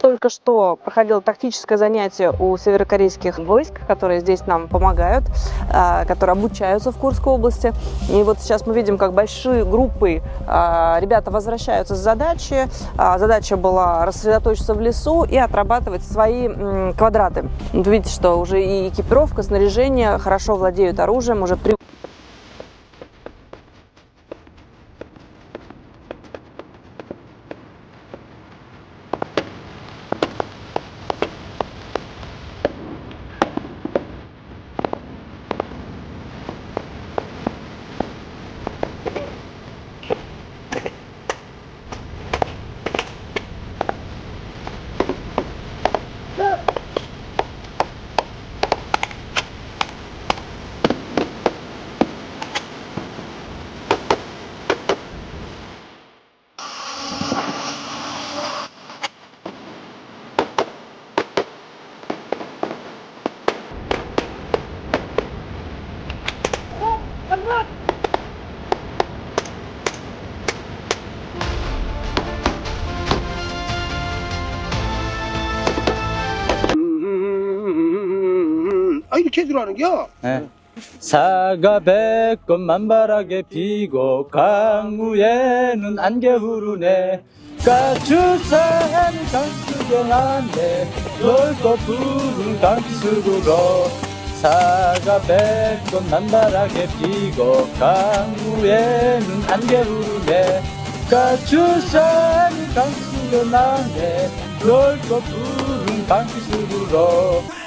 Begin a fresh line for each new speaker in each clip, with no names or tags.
Только что проходило тактическое занятие у северокорейских войск, которые здесь нам помогают, которые обучаются в Курской области. И вот сейчас мы видим, как большие группы ребята возвращаются с задачи. Задача была рассредоточиться в лесу и отрабатывать свои квадраты. Вы видите, что уже и экипировка, снаряжение, хорошо владеют оружием, уже
이렇게 들어가는 겨?
네. 사가 백건 만발하게 피고 강우에는 안개 흐르네 가출산 강수경한데 넓고 푸른 강수구로 사가 백건 만발하게 피고 강우에는 안개 흐르네 가출산 강수경한데 넓고 푸른 강수구로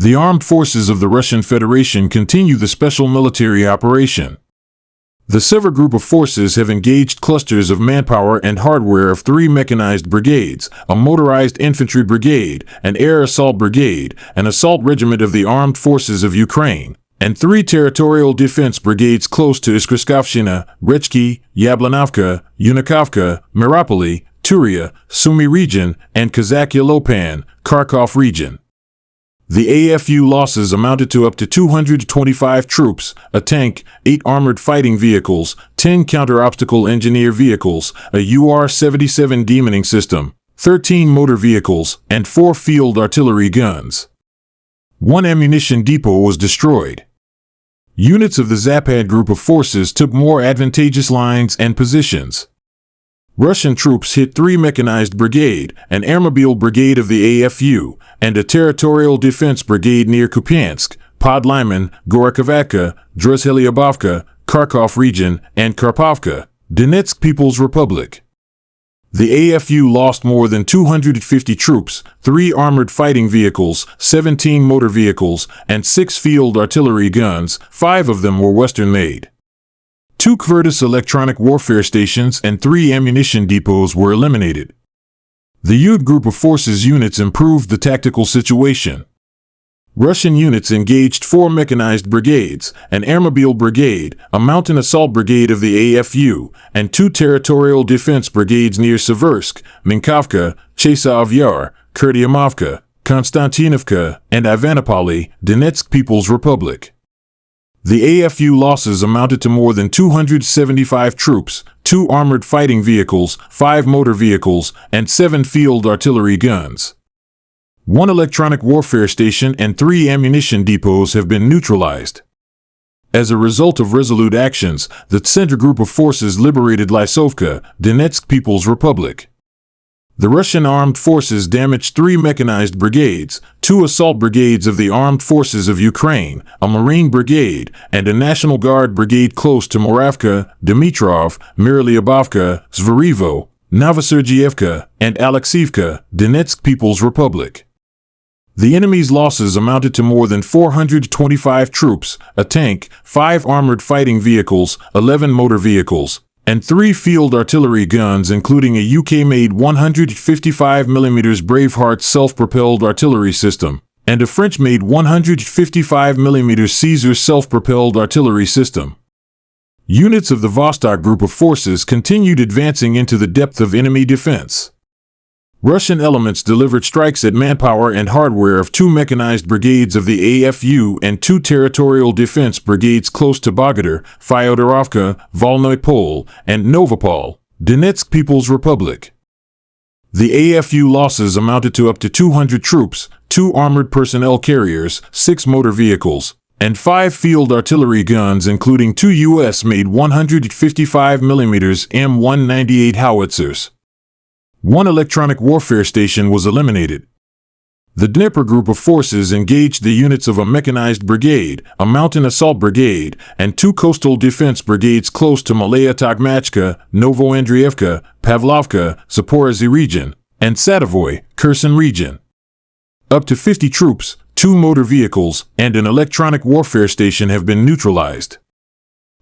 The armed forces of the Russian Federation continue the special military operation. The Sever group of forces have engaged clusters of manpower and hardware of 3 mechanized brigades, a motorized infantry brigade, an air assault brigade, an assault regiment of the armed forces of Ukraine, and 3 territorial defense brigades close to Iskreskovshchina, Rechki, Yablanovka, Unikovka, Miropoli, Turia, Sumy region, and Kazakya Lopan, Kharkov region. The AFU losses amounted to up to 225 troops, a tank, 8 armored fighting vehicles, 10 counter-obstacle engineer vehicles, a UR-77 demoning system, 13 motor vehicles, and 4 field artillery guns. 1 ammunition depot was destroyed. Units of the Zapad group of forces took more advantageous lines and positions. Russian troops hit 3 mechanized brigade, an airmobile brigade of the AFU, and a territorial defense brigade near Kupiansk, Podlyman, Gorokhovatka, Druzhelyabovka, Kharkov region, and Karpovka, Donetsk People's Republic. The AFU lost more than 250 troops, 3 armored fighting vehicles, 17 motor vehicles, and 6 field artillery guns, 5 of them were Western-made. 2 Kvirtus electronic warfare stations and 3 ammunition depots were eliminated. The Yud group of forces units improved the tactical situation. Russian units engaged 4 mechanized brigades, an airmobile brigade, a mountain assault brigade of the AFU, and 2 territorial defense brigades near Seversk, Minkovka, Chasov Yar, Kurdiamovka, Konstantinovka, and Ivanopoli, Donetsk People's Republic. The AFU losses amounted to more than 275 troops, 2 armored fighting vehicles, 5 motor vehicles, and 7 field artillery guns. 1 electronic warfare station and 3 ammunition depots have been neutralized. As a result of resolute actions, the Center group of forces liberated Lysovka, Donetsk People's Republic. The Russian armed forces damaged 3 mechanized brigades, 2 assault brigades of the armed forces of Ukraine, a Marine brigade, and a National Guard brigade close to Moravka, Dmitrov, Myrolyabovka, Zvarivo, Novosergievka, and Alexievka, Donetsk People's Republic. The enemy's losses amounted to more than 425 troops, a tank, 5 armored fighting vehicles, 11 motor vehicles, and 3 field artillery guns including a UK-made 155mm Braveheart self-propelled artillery system, and a French-made 155mm Caesar self-propelled artillery system. Units of the Vostok group of forces continued advancing into the depth of enemy defense. Russian elements delivered strikes at manpower and hardware of 2 mechanized brigades of the AFU and 2 territorial defense brigades close to Bogodar, Fyodorovka, Volnoy Pol, and Novopol, Donetsk People's Republic. The AFU losses amounted to up to 200 troops, 2 armored personnel carriers, 6 motor vehicles, and 5 field artillery guns including 2 US-made 155mm M198 howitzers. 1 electronic warfare station was eliminated. The Dnieper group of forces engaged the units of a mechanized brigade, a mountain assault brigade, and 2 coastal defense brigades close to Malaya Tokmachka, Novoandrievka, Pavlovka, Zaporozhye region, and Sadavoy, Kherson region. Up to 50 troops, 2 motor vehicles, and an electronic warfare station have been neutralized.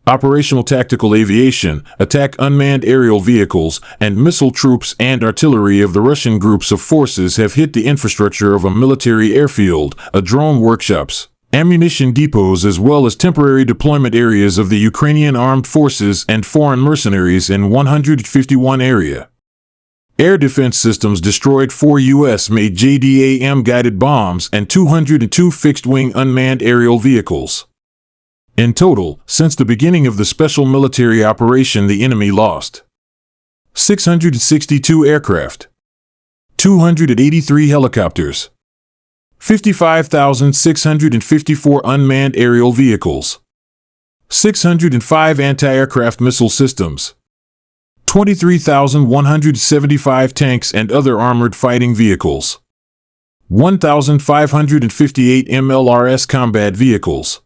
Operational tactical aviation, attack unmanned aerial vehicles, and missile troops and artillery of the Russian groups of forces have hit the infrastructure of a military airfield, a drone workshops, ammunition depots as well as temporary deployment areas of the Ukrainian armed forces and foreign mercenaries in 151 area. Air defense systems destroyed 4 US-made JDAM-guided bombs and 202 fixed-wing unmanned aerial vehicles. In total, since the beginning of the special military operation, the enemy lost 662 aircraft, 283 helicopters, 55,654 unmanned aerial vehicles, 605 anti-aircraft missile systems, 23,175 tanks and other armored fighting vehicles, 1,558 MLRS combat vehicles,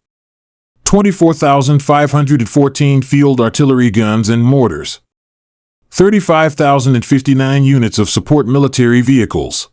24,514 field artillery guns and mortars, 35,059 units of support military vehicles,